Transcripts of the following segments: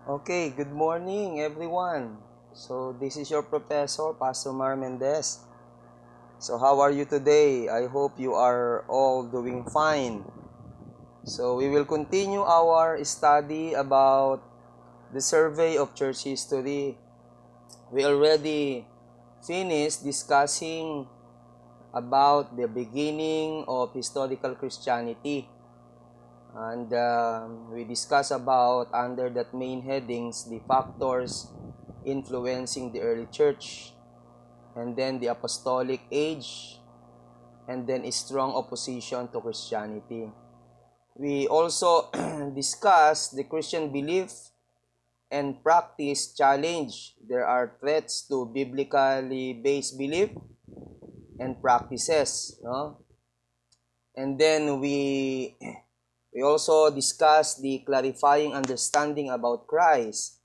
Okay, good morning everyone. So this is your professor, Pastor Mar Mendez. So how are you today? I hope you are all doing fine. So we will continue our study about the survey of church history. We already finished discussing about the beginning of historical Christianity. And we discuss about under that main headings the factors influencing the early church, and then the apostolic age, and then a strong opposition to Christianity. We also discuss the Christian belief and practice challenge. There are threats to biblically based belief and practices, no? And then we also discuss the clarifying understanding about Christ.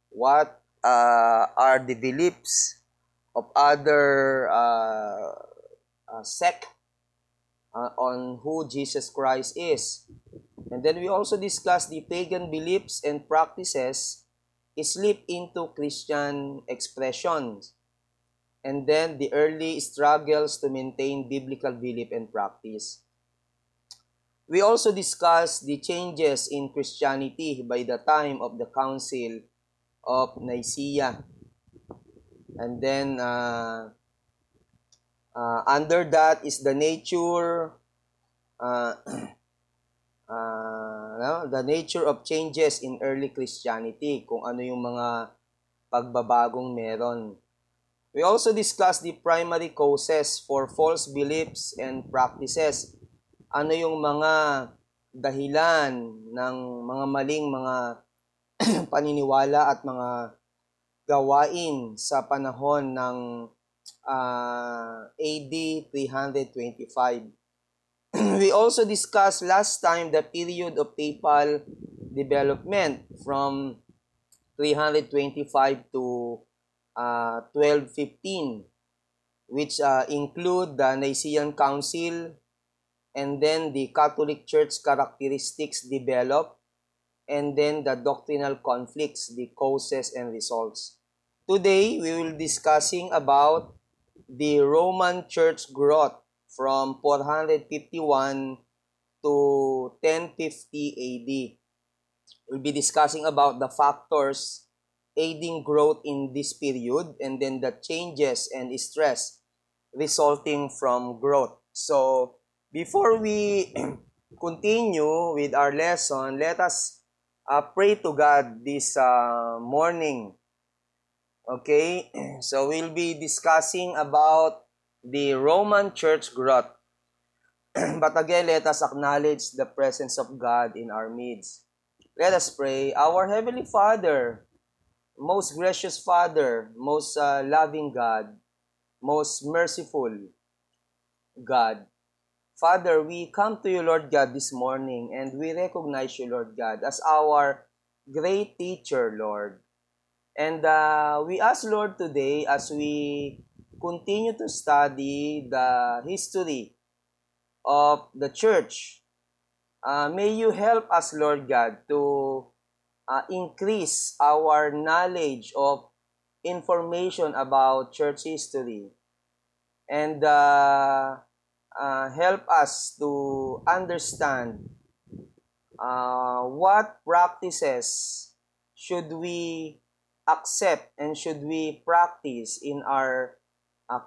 What are the beliefs of other sect on who Jesus Christ is. And then we also discuss the pagan beliefs and practices slip into Christian expressions. And then the early struggles to maintain biblical belief and practice. We also discuss the changes in Christianity by the time of the Council of Nicaea. And then under that is the nature the nature of changes in early Christianity, kung ano yung mga pagbabagong meron. We also discuss the primary causes for false beliefs and practices. Ano yung mga dahilan ng mga maling mga paniniwala at mga gawain sa panahon ng AD 325. We also discussed last time the period of papal development from 325 to 1215, which include the Nicene Council, and then the Catholic Church characteristics developed, and then the doctrinal conflicts, the causes and results. Today, we will discussing about the Roman Church growth from 451 to 1050 AD. We'll be discussing about the factors aiding growth in this period, and then the changes and stress resulting from growth. So, before we continue with our lesson, let us pray to God this morning. Okay, so we'll be discussing about the Roman Church growth. But again, let us acknowledge the presence of God in our midst. Let us pray. Our Heavenly Father, most gracious Father, most loving God, most merciful God, Father, we come to you, Lord God, this morning, and we recognize you, Lord God, as our great teacher, Lord. And we ask, Lord, today, as we continue to study the history of the church, may you help us, Lord God, to increase our knowledge of information about church history, and help us to understand what practices should we accept and should we practice in our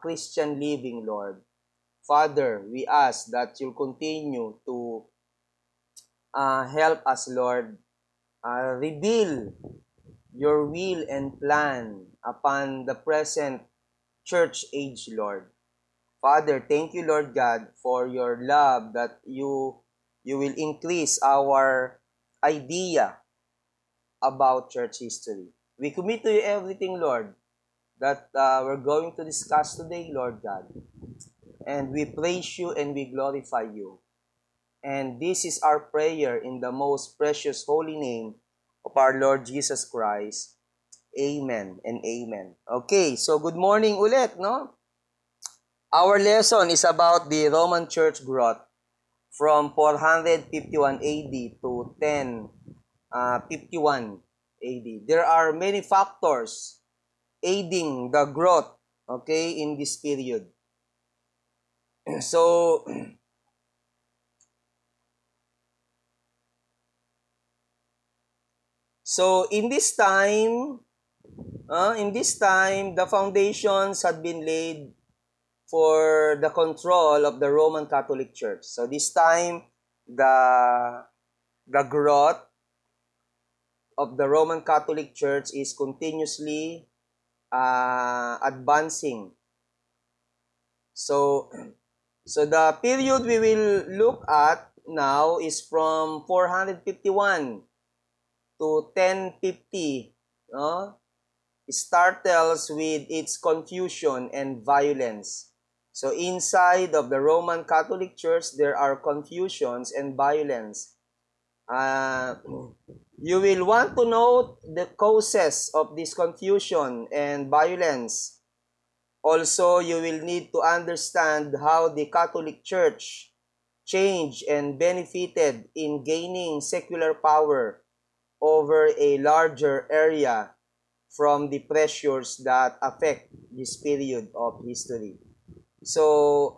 Christian living, Lord. Father, we ask that you'll continue to help us, Lord, reveal your will and plan upon the present church age, Lord. Father, thank you, Lord God, for your love that you will increase our idea about church history. We commit to you everything, Lord, that we're going to discuss today, Lord God. And we praise you and we glorify you. And this is our prayer in the most precious holy name of our Lord Jesus Christ. Amen and amen. Okay, so good morning ulit, no? Our lesson is about the Roman Church growth from 451 AD to 1051. AD. There are many factors aiding the growth, okay, in this period. So, in this time, the foundations had been laid for the control of the Roman Catholic Church. So this time, the growth of the Roman Catholic Church is continuously advancing. So the period we will look at now is from 451 to 1050. Startles with its confusion and violence. So inside of the Roman Catholic Church, there are confusions and violence. You will want to note the causes of this confusion and violence. Also, you will need to understand how the Catholic Church changed and benefited in gaining secular power over a larger area from the pressures that affect this period of history. So,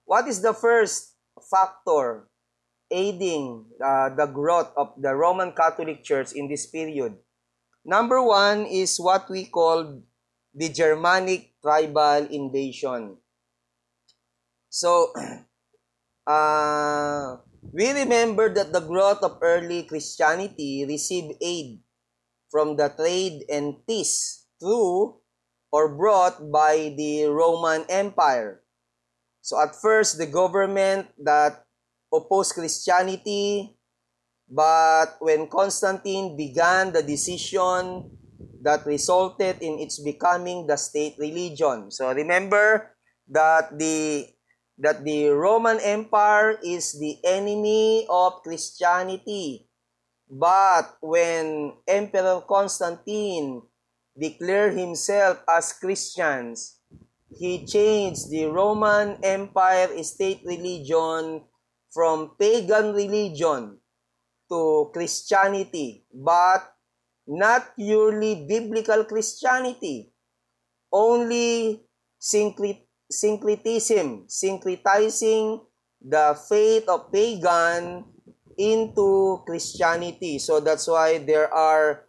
what is the first factor aiding the growth of the Roman Catholic Church in this period? Number one is what we call the Germanic tribal invasion. So, we remember that the growth of early Christianity received aid from the trade and peace through or brought by the Roman Empire. So at first, the government that opposed Christianity, but when Constantine began the decision that resulted in its becoming the state religion. So remember that the Roman Empire is the enemy of Christianity. But when Emperor Constantine declared himself as Christians, he changed the Roman Empire state religion from pagan religion to Christianity, but not purely biblical Christianity, only syncretism, syncretizing the faith of pagan into Christianity. So that's why there are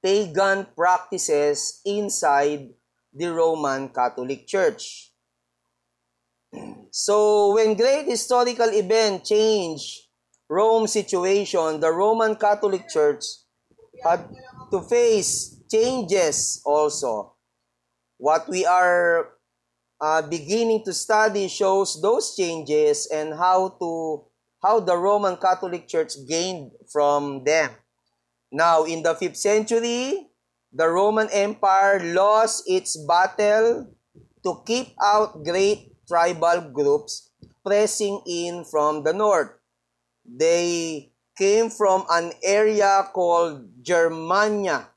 pagan practices inside the Roman Catholic Church. So when great historical event changed Rome's situation, the Roman Catholic Church had to face changes also. What we are beginning to study shows those changes and how the Roman Catholic Church gained from them. Now, in the 5th century, the Roman Empire lost its battle to keep out great tribal groups pressing in from the north. They came from an area called Germania,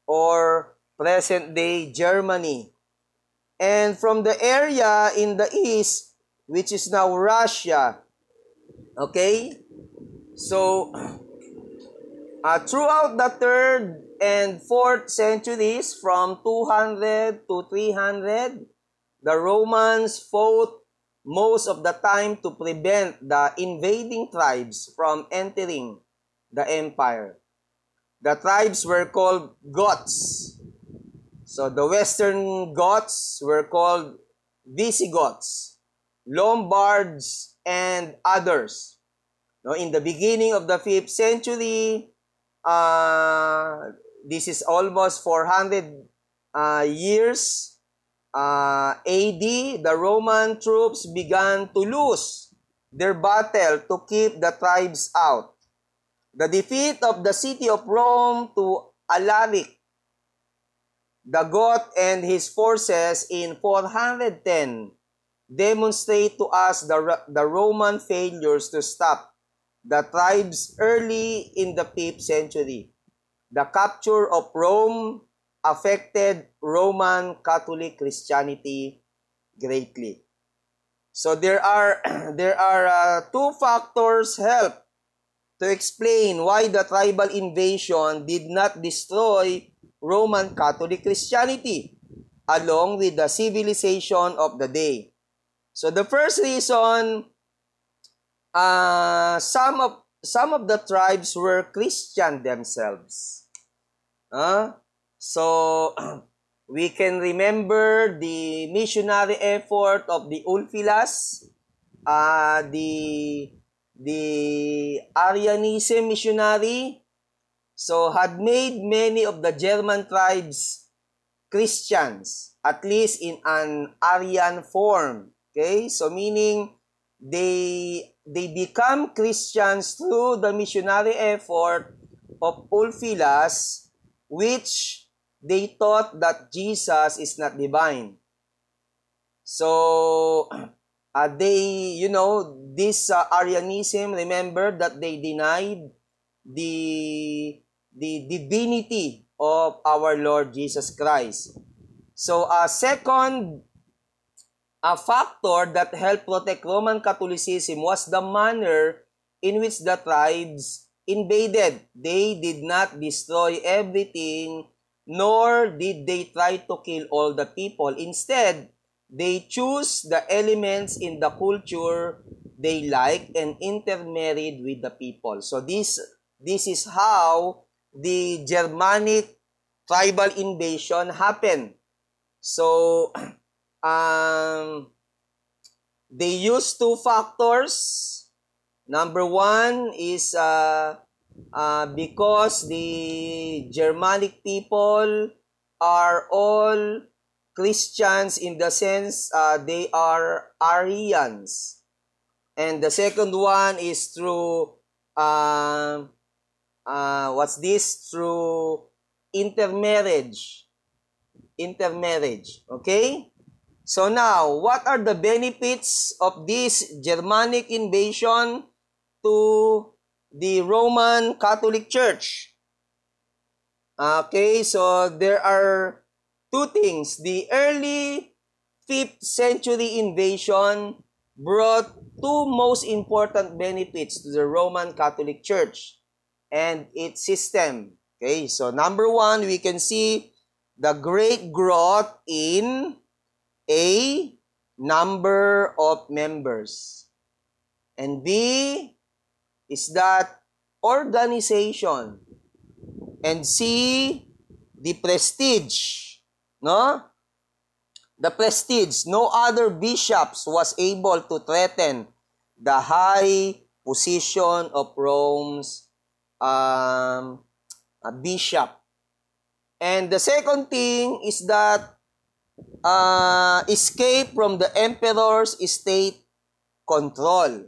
or present-day Germany. And from the area in the east, which is now Russia. Okay? So, throughout the 3rd and 4th centuries, from 200 to 300, the Romans fought most of the time to prevent the invading tribes from entering the empire. The tribes were called Goths. So the Western Goths were called Visigoths, Lombards, and others. No, in the beginning of the 5th century, this is almost 400 years AD, the Roman troops began to lose their battle to keep the tribes out. The defeat of the city of Rome to Alaric the Goth and his forces in 410 demonstrate to us the Roman failures to stop the tribes early in the 5th century. The capture of Rome affected Roman Catholic Christianity greatly. So there are two factors help to explain why the tribal invasion did not destroy Roman Catholic Christianity along with the civilization of the day. So the first reason, some of the tribes were Christian themselves. So we can remember the missionary effort of the Ulfilas, the Arianism missionary, so had made many of the German tribes Christians, at least in an Arian form. Okay, so meaning they become Christians through the missionary effort of Ulfilas, which they thought that Jesus is not divine. So this Arianism, remember that they denied the divinity of our Lord Jesus Christ. So a second factor that helped protect Roman Catholicism was the manner in which the tribes invaded. They did not destroy everything, nor did they try to kill all the people. Instead, they choose the elements in the culture they like and intermarried with the people. So this is how the Germanic tribal invasion happened. So they use two factors. Number one is because the Germanic people are all Christians in the sense they are Arians. And the second one is through through intermarriage. Okay? So now, what are the benefits of this Germanic invasion to the Roman Catholic Church? Okay, so there are two things. The early 5th century invasion brought two most important benefits to the Roman Catholic Church and its system. Okay, so number one, we can see the great growth in A, number of members. And B is that organization. And C, the prestige. No? The prestige. No other bishops was able to threaten the high position of Rome's bishop. And the second thing is that escape from the emperor's state control.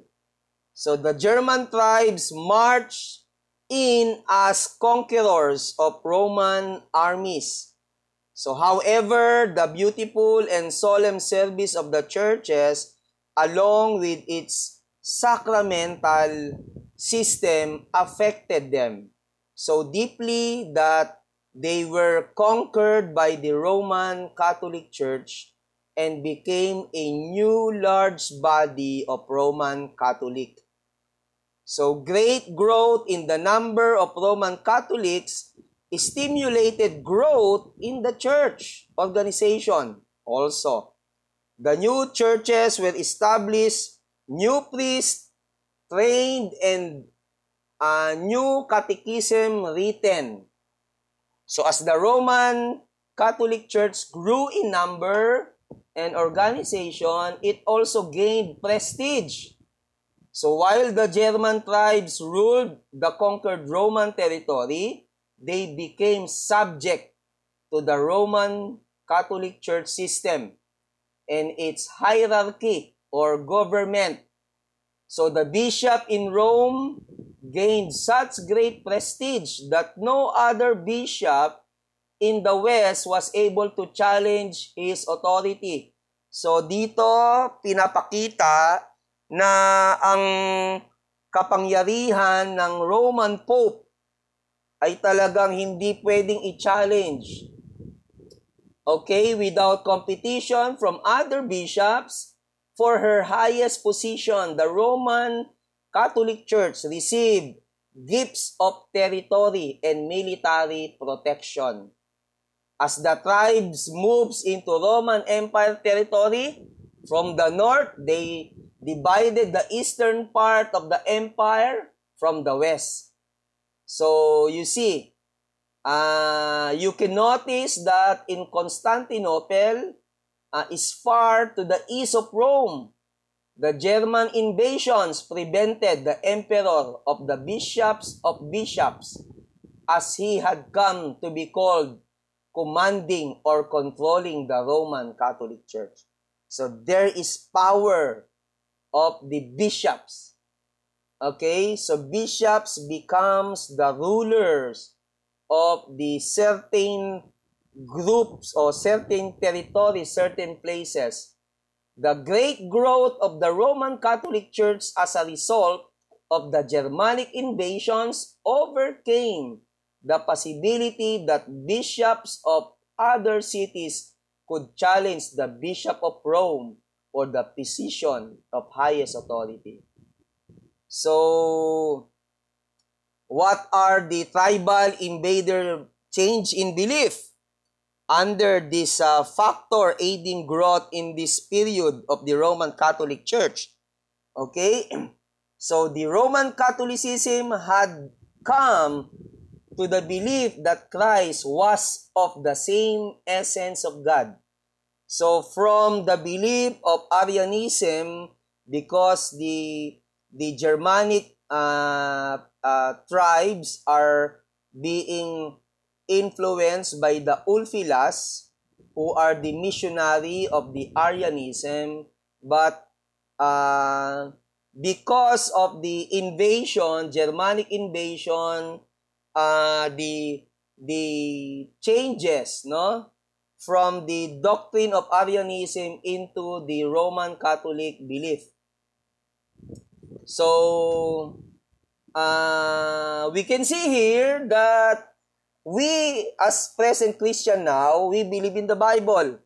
So the German tribes marched in as conquerors of Roman armies. So however, the beautiful and solemn service of the churches along with its sacramental system affected them so deeply that they were conquered by the Roman Catholic Church and became a new large body of Roman Catholic. So great growth in the number of Roman Catholics stimulated growth in the church organization also. The new churches were established, new priests trained, and new catechism written. So as the Roman Catholic Church grew in number and organization, it also gained prestige. So while the German tribes ruled the conquered Roman territory, they became subject to the Roman Catholic Church system and its hierarchy or government. So the bishop in Rome gained such great prestige that no other bishop in the West was able to challenge his authority. So dito pinapakita na ang kapangyarihan ng Roman Pope ay talagang hindi pwedeng i-challenge. Okay, without competition from other bishops for her highest position, the Roman Catholic Church received gifts of territory and military protection. As the tribes moves into Roman Empire territory, from the north, they divided the eastern part of the empire from the west. So, you see, you can notice that in Constantinople is far to the east of Rome. The German invasions prevented the emperor of the bishops of bishops, as he had come to be called, commanding or controlling the Roman Catholic Church. So there is power of the bishops. Okay, so bishops becomes the rulers of the certain groups or certain territories, certain places. The great growth of the Roman Catholic Church as a result of the Germanic invasions overcame the possibility that bishops of other cities could challenge the Bishop of Rome or the position of highest authority. So, what are the tribal invader change in belief? Under this factor aiding growth in this period of the Roman Catholic Church. Okay? So, the Roman Catholicism had come to the belief that Christ was of the same essence of God. So, from the belief of Arianism, because the Germanic tribes are being influenced by the Ulfilas, who are the missionary of the Arianism, but because of the invasion, Germanic invasion, the changes, no, from the doctrine of Arianism into the Roman Catholic belief. So we can see here that we, as present Christian now, we believe in the Bible.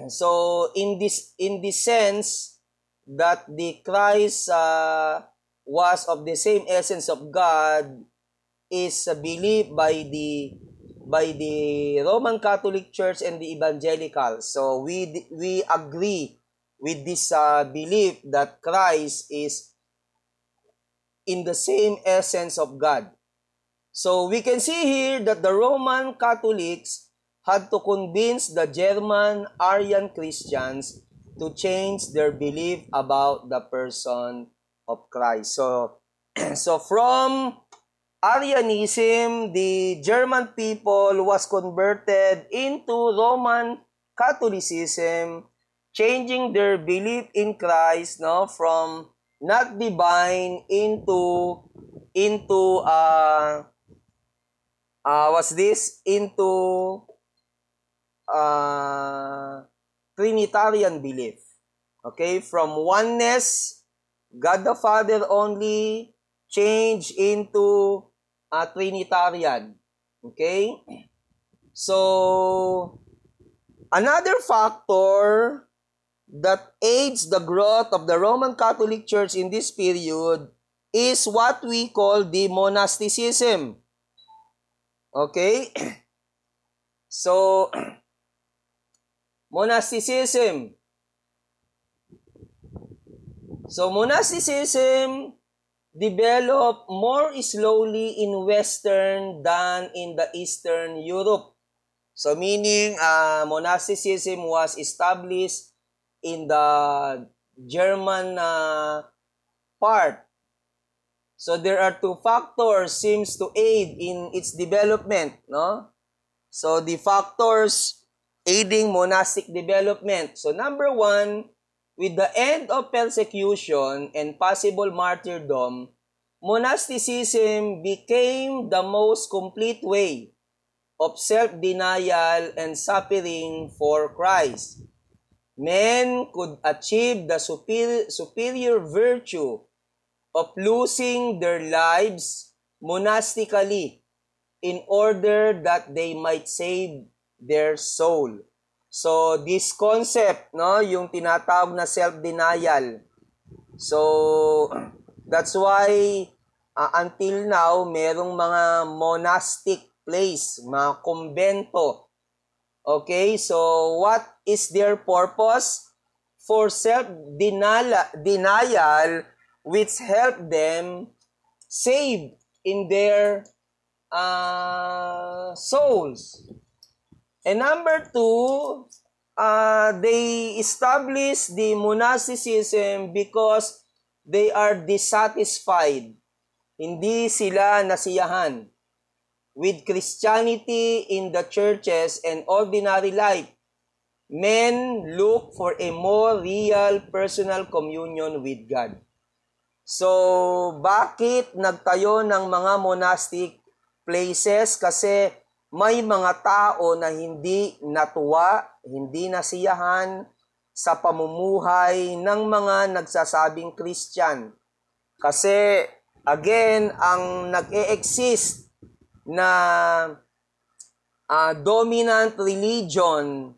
So in this sense that the Christ was of the same essence of God is believed by the Roman Catholic Church and the Evangelicals. So we agree with this belief that Christ is in the same essence of God. So we can see here that the Roman Catholics had to convince the German Arian Christians to change their belief about the person of Christ. So from Arianism, the German people was converted into Roman Catholicism, changing their belief in Christ, no, from not divine into Trinitarian belief. Okay, from oneness, God the Father only, change into Trinitarian. Okay? So, another factor that aids the growth of the Roman Catholic Church in this period is what we call the monasticism. Okay? So, monasticism. So, monasticism developed more slowly in Western than in the Eastern Europe. So, meaning monasticism was established in the German part. So, there are two factors seems to aid in its development, no? So, the factors aiding monastic development. So, number one, with the end of persecution and possible martyrdom, monasticism became the most complete way of self-denial and suffering for Christ. Men could achieve the superior virtue of losing their lives monastically in order that they might save their soul. So, this concept, no, yung tinatawag na self-denial. So, that's why until now, merong mga monastic place, mga kumbento. Okay, so what is their purpose? For self-denial, which help them save in their souls. And number two, they establish the monasticism because they are dissatisfied. Hindi sila nasiyahan with Christianity in the churches and ordinary life. Men look for a more real personal communion with God. So, bakit nagtayo ng mga monastic places? Kasi may mga tao na hindi natuwa, hindi nasiyahan sa pamumuhay ng mga nagsasabing Christian. Kasi, again, ang nag-e-exist na dominant religion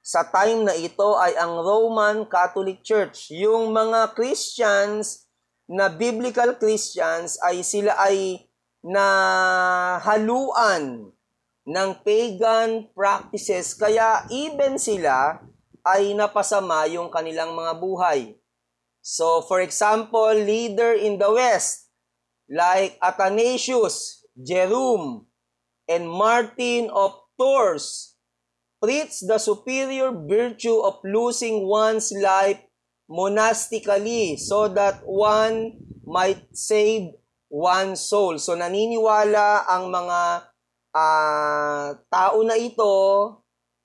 sa time na ito ay ang Roman Catholic Church. Yung mga Christians na biblical Christians ay sila ay nahaluan ng pagan practices, kaya even sila ay napasama yung kanilang mga buhay. So for example, leader in the West like Athanasius, Jerome, and Martin of Tours preach the superior virtue of losing one's life monastically so that one might save one's soul. So naniniwala ang mga tao na ito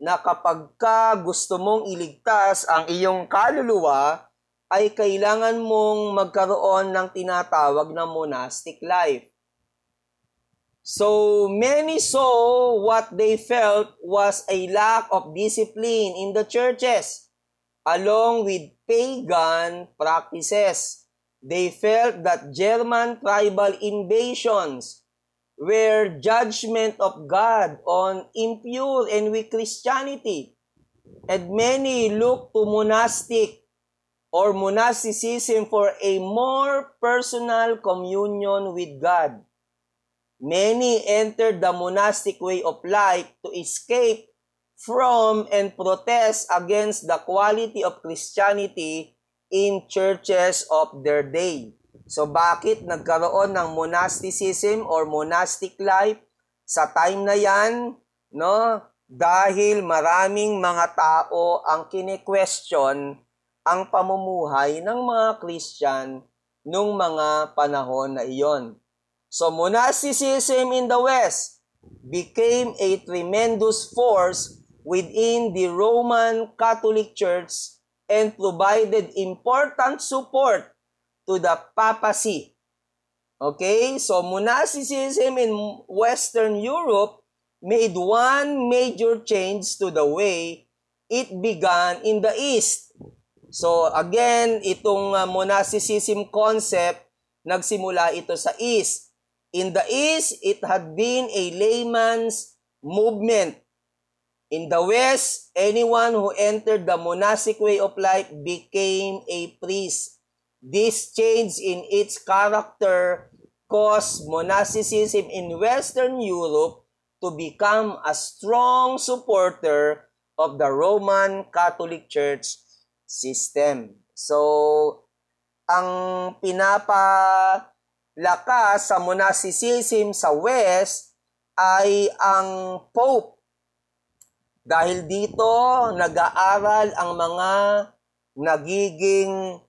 na kapag ka gusto mong iligtas ang iyong kaluluwa, ay kailangan mong magkaroon ng tinatawag na monastic life. So many saw what they felt was a lack of discipline in the churches, along with pagan practices. They felt that German tribal invasions were judgment of God on impure and weak Christianity, and many looked to monastic or monasticism for a more personal communion with God. Many entered the monastic way of life to escape from and protest against the quality of Christianity in churches of their day. So bakit nagkaroon ng monasticism or monastic life sa time na yan? No? Dahil maraming mga tao ang kine-question ang pamumuhay ng mga Christian nung mga panahon na iyon. So monasticism in the West became a tremendous force within the Roman Catholic Church and provided important support to the papacy. Okay, so monasticism in Western Europe made one major change to the way it began in the East. So again, itong monasticism concept, nagsimula ito sa East. In the East, it had been a layman's movement. In the West, anyone who entered the monastic way of life became a priest. This change in its character caused monasticism in Western Europe to become a strong supporter of the Roman Catholic Church system. So, ang pinapalakas sa monasticism sa West ay ang Pope. Dahil dito, nag-aaral ang mga nagiging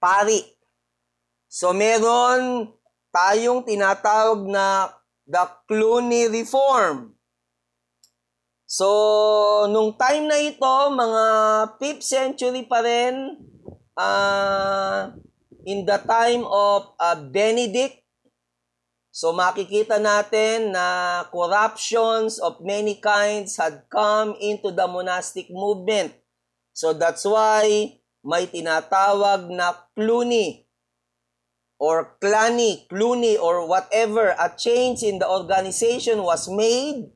pari. So, meron tayong tinatawag na the Cluny Reform. So, nung time na ito, mga 5th century pa rin, in the time of Benedict, so makikita natin na corruptions of many kinds had come into the monastic movement. So that's why may tinatawag na Cluny or Cluny or whatever. A change in the organization was made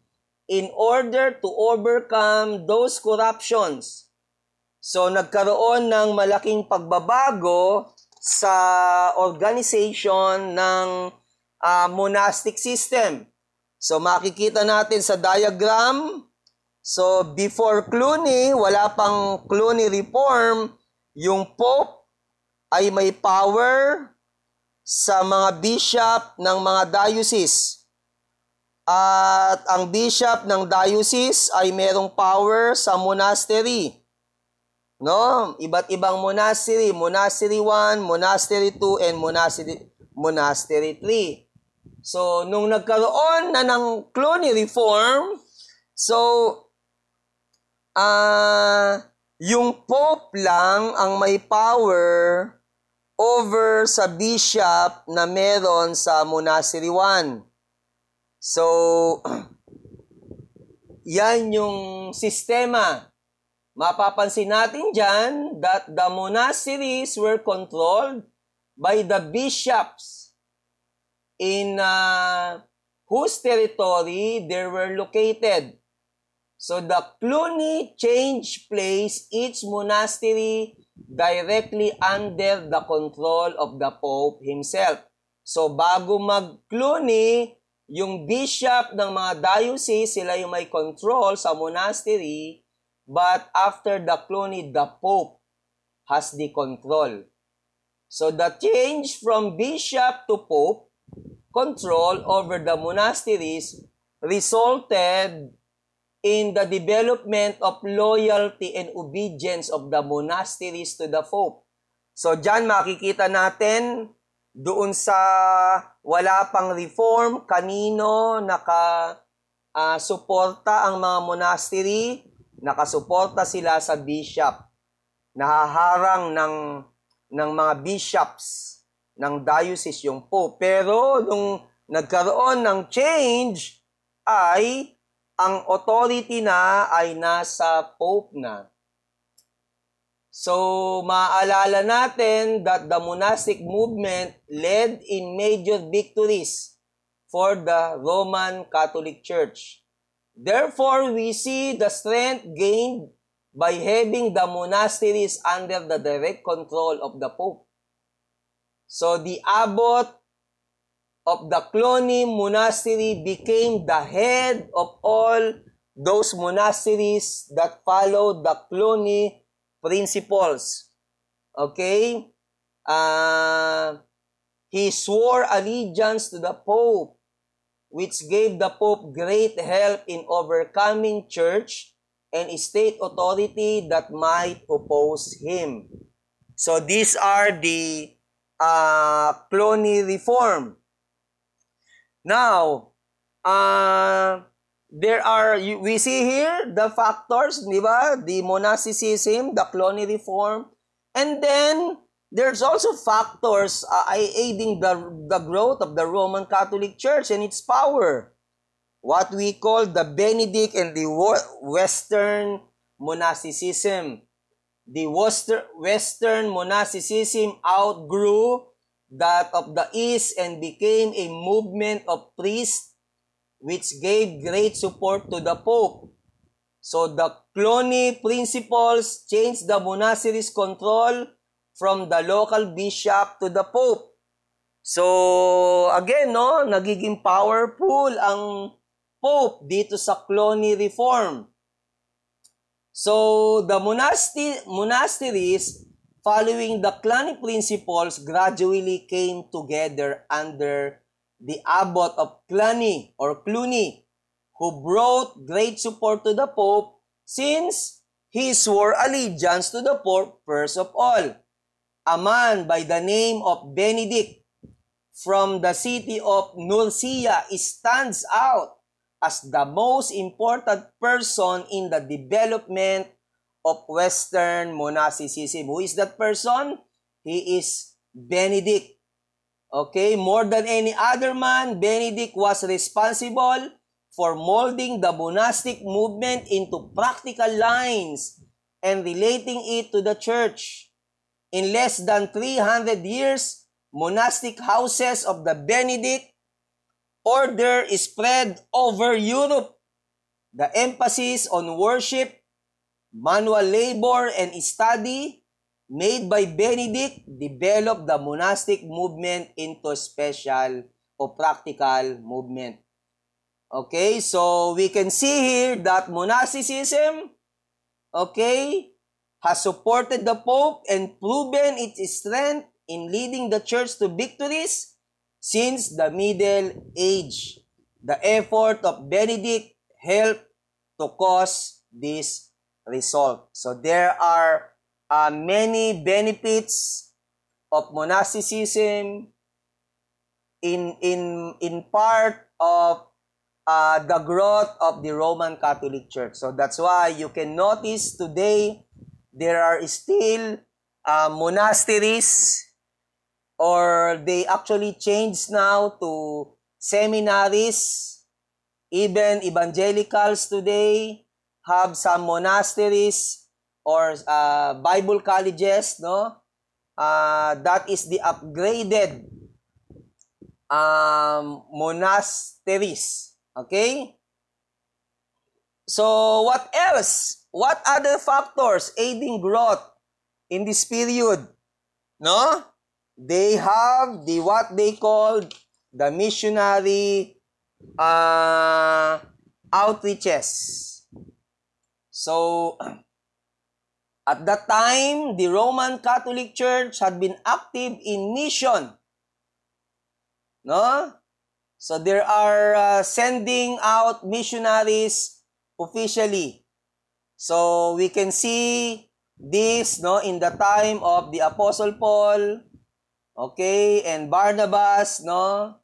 in order to overcome those corruptions. So nagkaroon ng malaking pagbabago sa organization ng monastic system. So makikita natin sa diagram, so before Cluny, wala pang Cluny reform, yung Pope ay may power sa mga bishop ng mga diocese. At ang bishop ng diocese ay merong power sa monastery. No? Iba't ibang monastery, monastery 1, monastery 2, and monastery 3. So, nung nagkaroon na ng Cluny reform, so, yung Pope lang ang may power over sa bishop na meron sa monastery 1. So, yan yung sistema. Mapapansin natin dyan that the monasteries were controlled by the bishops in whose territory they were located. So the Cluny changed place each monastery directly under the control of the Pope himself. So bago mag-Cluny, yung bishop ng mga diocese, sila yung may control sa monastery, but after the Cluny, the Pope has the control. So the change from bishop to Pope control over the monasteries resulted in the development of loyalty and obedience of the monasteries to the Pope. So dyan makikita natin doon sa wala pang reform, kanino nakasuporta ang mga monastery, nakasuporta sila sa bishop. Nahaharang ng mga bishops ng diocese yung Pope. Pero nung nagkaroon ng change ay ang authority na ay nasa Pope na. So, maaalala natin that the monastic movement led in major victories for the Roman Catholic Church. Therefore, we see the strength gained by having the monasteries under the direct control of the Pope. So, the abbot of the Cluny monastery became the head of all those monasteries that followed the Cluny principles. Okay? He swore allegiance to the Pope, which gave the Pope great help in overcoming church and state authority that might oppose him. So these are the Cluny reform. Now, we see here the factors, di ba? The monasticism, the Cluny reform, and then there's also factors aiding the growth of the Roman Catholic Church and its power. What we call the Benedict and the Western monasticism. The Western monasticism outgrew that of the East and became a movement of priests which gave great support to the Pope. So the Cluny principles changed the monastery's control from the local bishop to the Pope. So again, no, nagiging powerful ang Pope dito sa Cluny reform. So the monasteries following the Cluny principles gradually came together under the abbot of Cluny or Cluny, who brought great support to the Pope since he swore allegiance to the Pope first of all. A man by the name of Benedict from the city of Nursia stands out as the most important person in the development of Western monasticism. Who is that person? He is Benedict. Okay, more than any other man, Benedict was responsible for molding the monastic movement into practical lines and relating it to the church. In less than 300 years, monastic houses of the Benedict order is spread over Europe. The emphasis on worship, manual labor, and study made by Benedict developed the monastic movement into special or practical movement. Okay, so we can see here that monasticism, okay, has supported the Pope and proven its strength in leading the Church to victories since the Middle Age. The effort of Benedict helped to cause this result. So there are many benefits of monasticism in part of the growth of the Roman Catholic Church. So that's why you can notice today there are still monasteries, or they actually changed now to seminaries. Even evangelicals today have some monasteries or Bible colleges, no? That is the upgraded monasteries. Okay? So, what else? What other factors aiding growth in this period? No? They have the what they call the missionary outreaches. So, at that time, the Roman Catholic Church had been active in mission. No? So there are sending out missionaries officially. So we can see this, no, in the time of the Apostle Paul, okay, and Barnabas, no.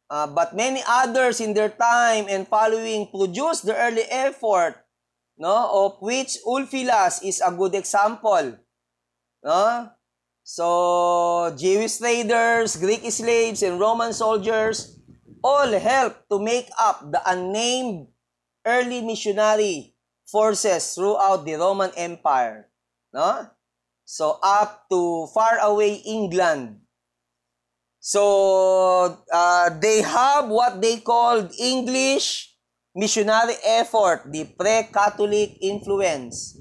But many others in their time and following produced the early effort, no, of which Ulfilas is a good example, no. So Jewish traders, Greek slaves, and Roman soldiers all helped to make up the unnamed early missionary forces throughout the Roman Empire, no? So up to far away England. So they have what they called English missionary effort, the pre-Catholic influence.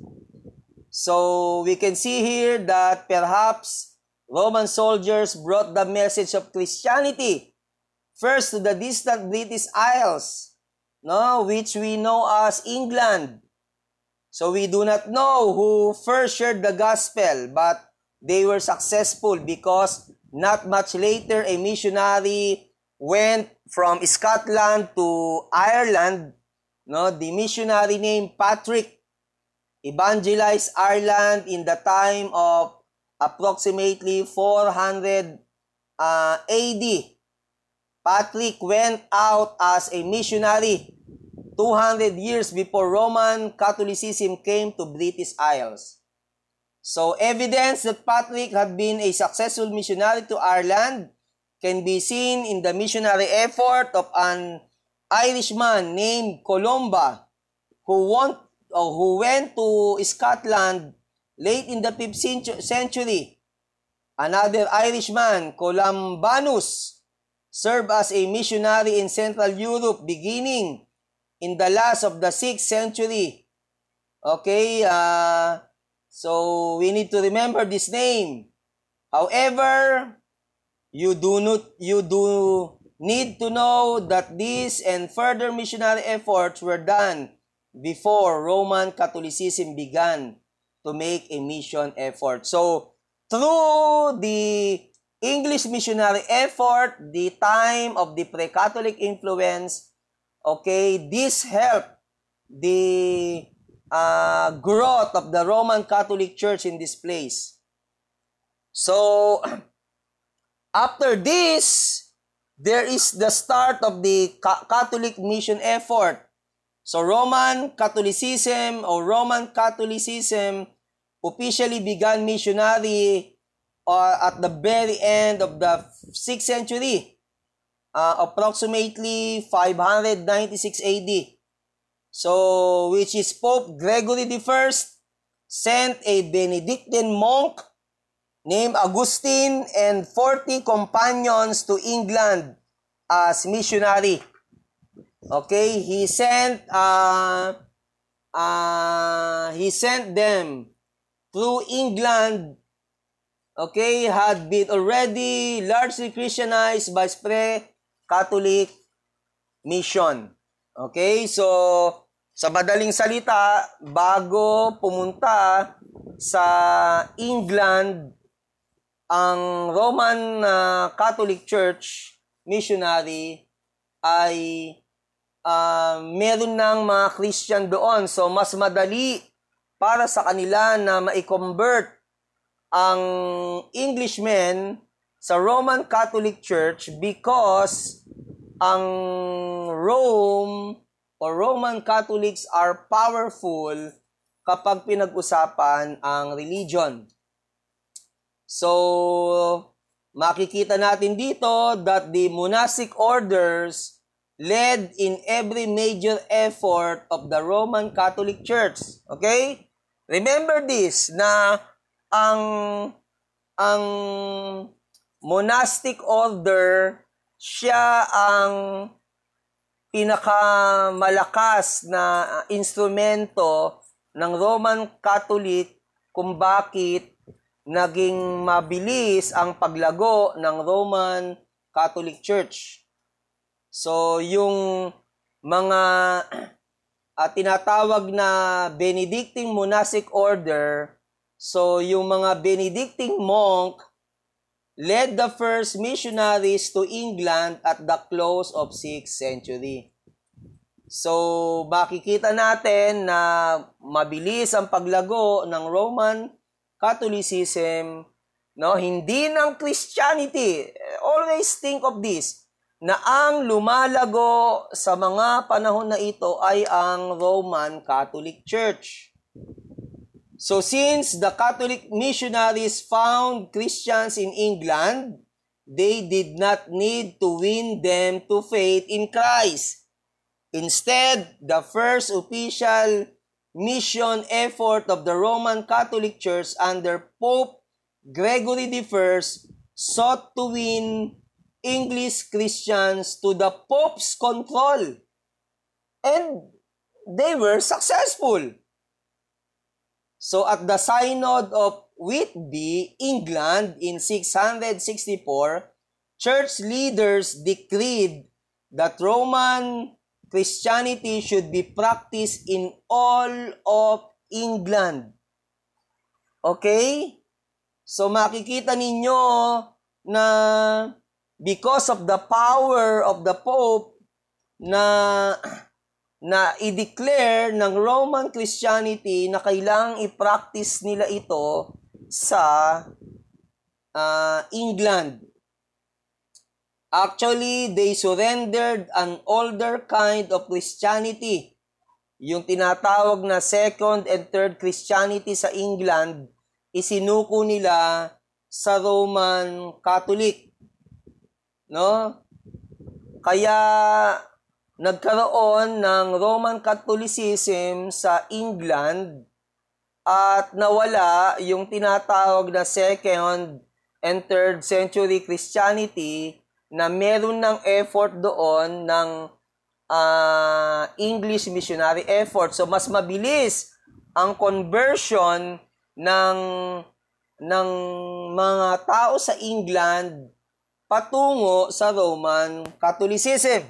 So we can see here that perhaps Roman soldiers brought the message of Christianity first to the distant British Isles, no, which we know as England. So we do not know who first shared the gospel, but they were successful because not much later a missionary went from Scotland to Ireland, no, the missionary named Patrick evangelized Ireland in the time of approximately 400 AD. Patrick went out as a missionary 200 years before Roman Catholicism came to British Isles. So evidence that Patrick had been a successful missionary to Ireland can be seen in the missionary effort of an Irishman named Columba who went to Scotland late in the 5th century. Another Irishman, Columbanus, served as a missionary in Central Europe beginning in the last of the 6th century. Okay, so we need to remember this name. However, you do need to know that these and further missionary efforts were done before Roman Catholicism began to make a mission effort. So, through the English missionary effort, the time of the pre-Catholic influence, okay, this helped the growth of the Roman Catholic Church in this place. So, after this, there is the start of the Catholic mission effort. So Roman Catholicism officially began missionary at the very end of the 6th century, approximately 596 AD. So, which is Pope Gregory I sent a Benedictine monk named Augustine and 40 companions to England as missionary. Okay, he sent them through England okay, had been already largely Christianized by pre-Catholic mission. Okay, so sa madaling salita, bago pumunta sa England ang Roman Catholic Church missionary ay meron ng mga Christian doon. So mas madali para sa kanila na ma-convert ang Englishmen sa Roman Catholic Church because ang Rome or Roman Catholics are powerful kapag pinag-usapan ang religion. So, makikita natin dito that the monastic orders led in every major effort of the Roman Catholic Church. Okay? Remember this, na ang monastic order, siya ang pinakamalakas na instrumento ng Roman Catholic kung bakit naging mabilis ang paglago ng Roman Catholic Church. So, yung mga tinatawag na Benedictine monastic order, so yung mga Benedictine monk led the first missionaries to England at the close of 6th century. So, makikita natin na mabilis ang paglago ng Roman Catholicism, no? Hindi ng Christianity. Always think of this, na ang lumalago sa mga panahon na ito ay ang Roman Catholic Church. So since the Catholic missionaries found Christians in England, they did not need to win them to faith in Christ. Instead, the first official mission effort of the Roman Catholic Church under Pope Gregory I sought to win English Christians to the Pope's control. And they were successful. So at the Synod of Whitby, England in 664, church leaders decreed that Roman Christianity should be practiced in all of England. Okay? So makikita ninyo na because of the power of the Pope na i-declare ng Roman Christianity na kailangang i-practice nila ito sa England. Actually, they surrendered an older kind of Christianity. Yung tinatawag na second and third Christianity sa England, isinuko nila sa Roman Catholic. No? Kaya nagkaroon ng Roman Catholicism sa England at nawala yung tinatawag na second and third century Christianity na meron ng effort doon ng English missionary effort. So mas mabilis ang conversion ng mga tao sa England patungo sa Roman Catholicism.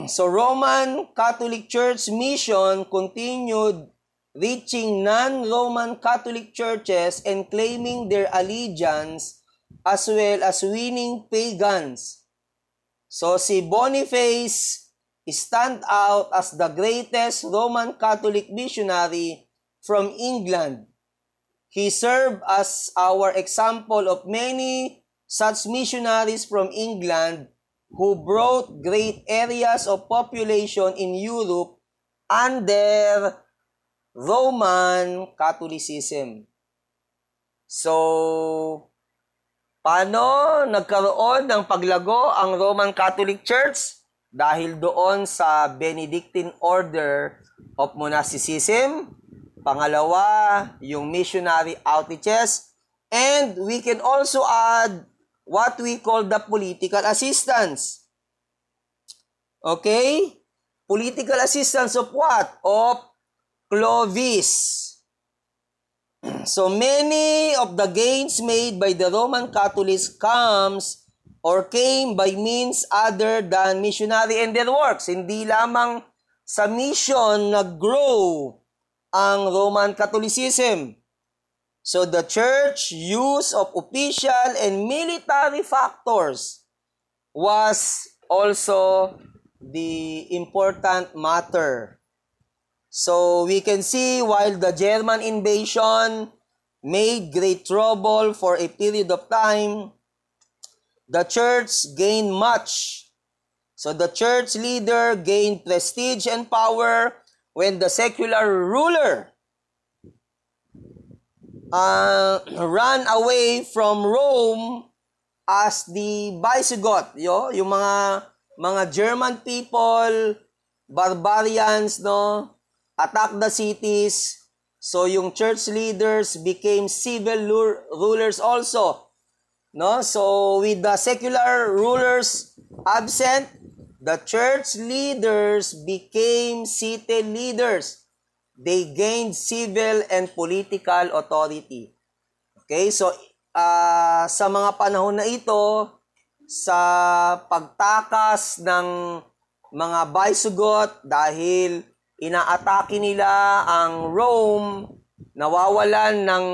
So Roman Catholic Church mission continued reaching non-Roman Catholic churches and claiming their allegiance as well as winning pagans. So si Boniface stand out as the greatest Roman Catholic missionary from England. He served as our example of many such missionaries from England who brought great areas of population in Europe under Roman Catholicism. So, paano nagkaroon ng paglago ang Roman Catholic Church? Dahil doon sa Benedictine Order of Monasticism. Pangalawa, yung missionary outreaches. And we can also add what we call the political assistance. Okay? Political assistance of what? Of Clovis. So many of the gains made by the Roman Catholics came by means other than missionary and their works. Hindi lamang sa mission nag-grow ang Roman Catholicism. So the church use of official and military factors was also the important matter. So we can see while the German invasion made great trouble for a period of time, the church gained much. So the church leader gained prestige and power when the secular ruler ran away from Rome as the Visigoth. Yung mga German people, barbarians, no, attack the cities. So yung church leaders became civil rulers also. No? So with the secular rulers absent, the church leaders became city leaders. They gained civil and political authority. Okay, so sa mga panahon na ito, sa pagtakas ng mga Visigoth dahil inaatake nila ang Rome, nawawalan ng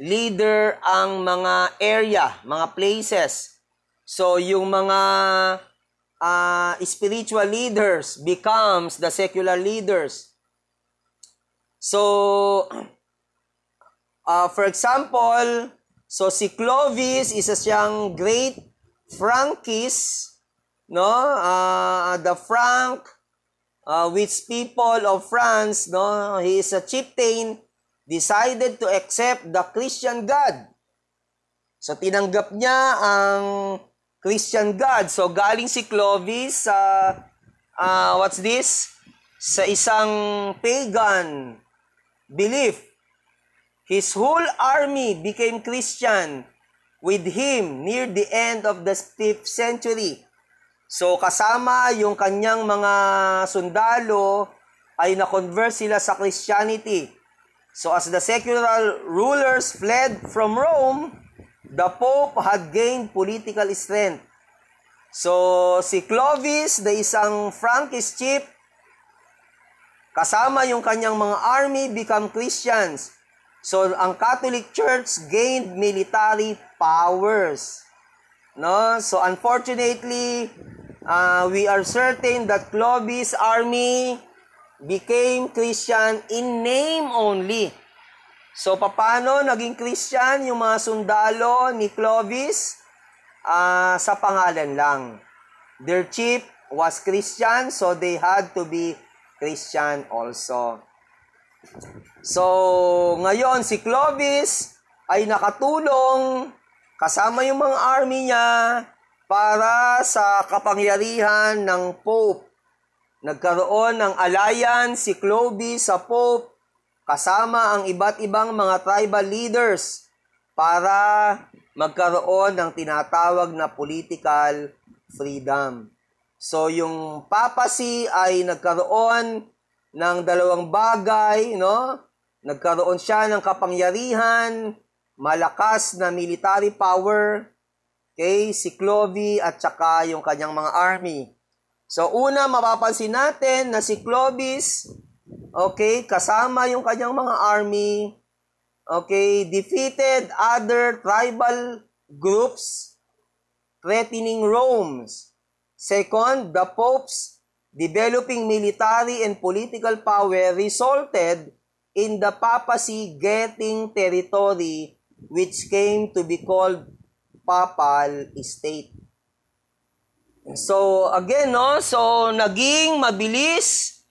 leader ang mga area, mga places. So yung mga spiritual leaders becomes the secular leaders. So for example, so si Clovis isa siyang great Frankist, no? The Frank which people of France, no, he is a chieftain, decided to accept the Christian God. So tinanggap niya ang Christian God. So galing si Clovis sa what's this? Sa isang pagan belief. His whole army became Christian with him near the end of the 5th century. So kasama yung kanyang mga sundalo ay na-convert sila sa Christianity. So as the secular rulers fled from Rome, the Pope had gained political strength. So si Clovis, the isang Frankish chief, kasama yung kanyang mga army become Christians. So ang Catholic Church gained military powers. No? So unfortunately, we are certain that Clovis' army became Christian in name only. So paano naging Christian yung mga sundalo ni Clovis? Sa pangalan lang. Their chief was Christian, so they had to be Christian also. So ngayon si Clovis ay nakatulong kasama yung mga army niya para sa kapangyarihan ng Pope. Nagkaroon ng alliance si Clovis sa Pope kasama ang iba't ibang mga tribal leaders para magkaroon ng tinatawag na political freedom. So yung papacy ay nagkaroon ng dalawang bagay, no? Nagkaroon siya ng kapangyarihan, malakas na military power, okay, si Clovis at saka yung kanyang mga army. So una mapapansin natin na si Clovis, okay, kasama yung kanyang mga army, okay, defeated other tribal groups threatening Rome. Second, the Pope's developing military and political power resulted in the papacy getting territory which came to be called Papal State. So again, no, so naging mabilis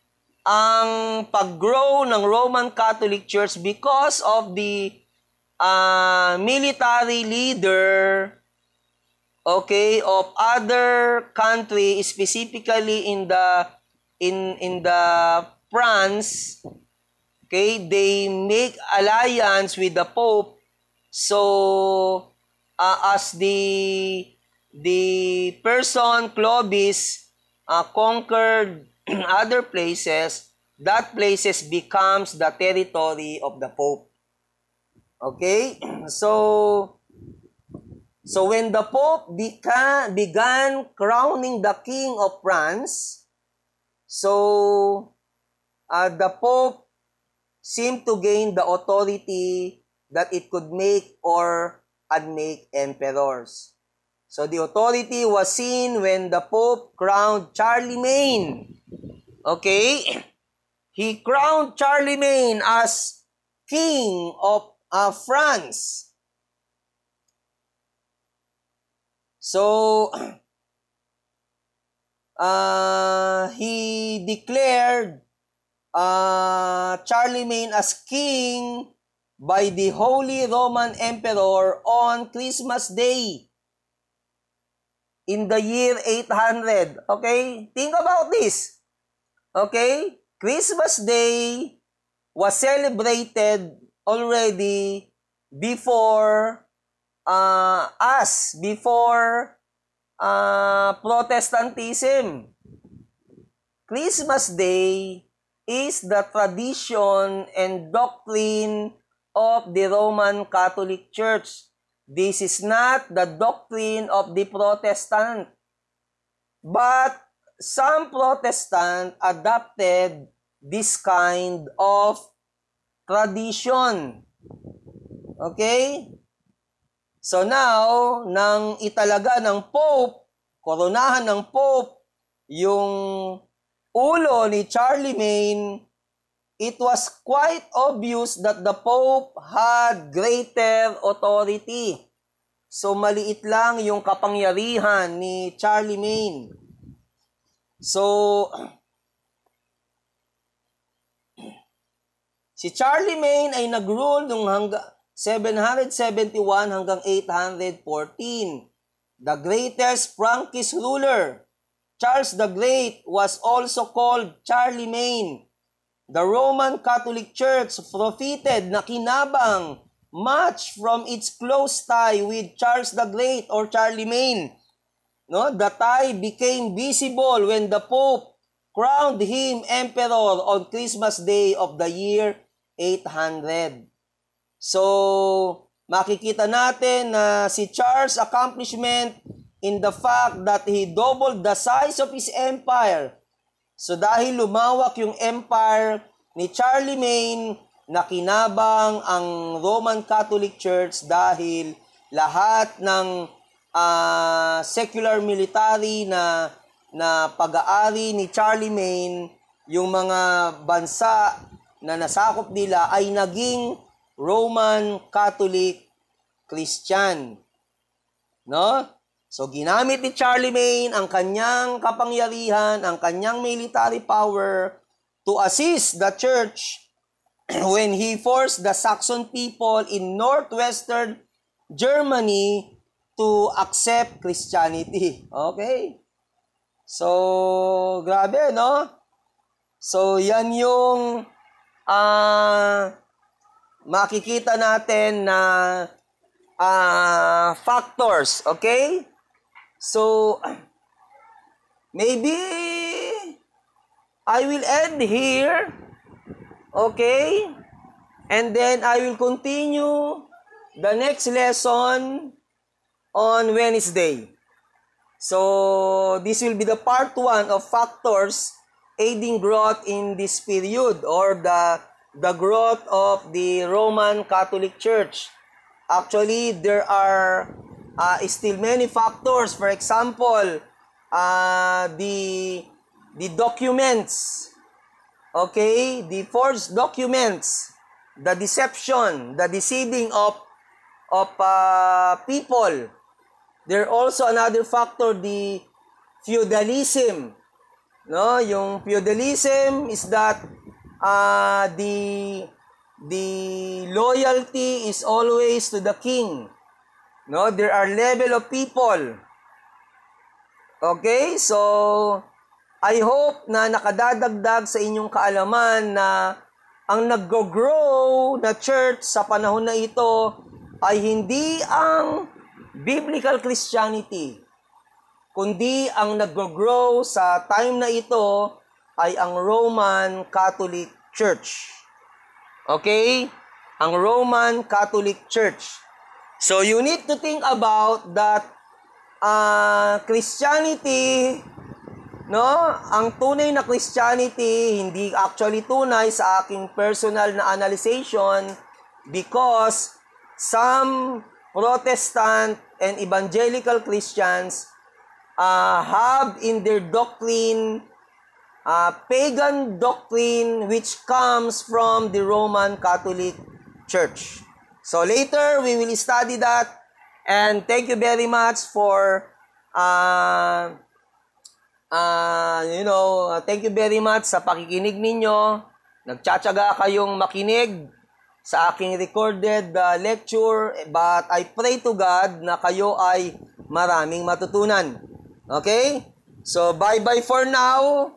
ang pag-grow ng Roman Catholic Church because of the military leader, okay, of other country, specifically in the France. Okay, they make alliance with the Pope. So as the person Clovis conquered other places, that places becomes the territory of the Pope. Okay? So when the Pope began crowning the King of France, so the Pope seemed to gain the authority that it could make or unmake emperors. So the authority was seen when the Pope crowned Charlemagne. Okay? He crowned Charlemagne as King of France. So, he declared Charlemagne as king by the Holy Roman Emperor on Christmas Day in the year 800. Okay? Think about this. Okay? Christmas Day was celebrated already before Protestantism. Christmas Day is the tradition and doctrine of the Roman Catholic Church. This is not the doctrine of the Protestant. But some Protestant adopted this kind of tradition. Okay? So now, nang italaga ng Pope, koronahan ng Pope, yung ulo ni Charlemagne, it was quite obvious that the Pope had greater authority. So maliit lang yung kapangyarihan ni Charlemagne. So, si Charlemagne ay nag-rule nung 771 hanggang 814. The greatest Frankish ruler, Charles the Great, was also called Charlemagne. The Roman Catholic Church profited na kinabang much from its close tie with Charles the Great or Charlemagne. No, the tie became visible when the Pope crowned him emperor on Christmas Day of the year 800. So, makikita natin na si Charles' accomplishment in the fact that he doubled the size of his empire. So, dahil lumawak yung empire ni Charlemagne, nakinabang ang Roman Catholic Church dahil lahat ng secular military na pag-aari ni Charlemagne, yung mga bansa na nasakop nila ay naging Roman Catholic Christian. No? So ginamit ni Charlemagne ang kanyang kapangyarihan, ang kanyang military power to assist the church when he forced the Saxon people in northwestern Germany to accept Christianity. Okay? So, grabe, no? So, yan yung makikita natin na factors. Okay? So, maybe I will end here. Okay? And then I will continue the next lesson on Wednesday. So, this will be the part 1 of factors aiding growth in this period or the growth of the Roman Catholic Church. Actually, there are still many factors. For example, the documents, okay, the forged documents, the deception, the deceiving of people. There also another factor, the feudalism. No, yung feudalism is that the loyalty is always to the king. No, there are level of people. Okay, so I hope na nakadadagdag sa inyong kaalaman na ang nag-grow na church sa panahon na ito ay hindi ang Biblical Christianity, kundi ang nag-grow sa time na ito ay ang Roman Catholic Church. Okay? ang Roman Catholic Church. So you need to think about that Christianity, no? Ang tunay na Christianity, hindi actually tunay sa aking personal na analyzation because some Protestant and evangelical Christians have in their doctrine pagan doctrine which comes from the Roman Catholic Church. So later we will study that, and thank you very much for thank you very much sa pakikinig ninyo. Nagtsatsaga kayong makinig sa aking recorded lecture, but I pray to God na kayo ay maraming matutunan. Okay? So, bye-bye for now.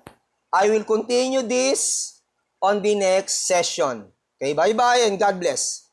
I will continue this on the next session. Okay, bye-bye and God bless.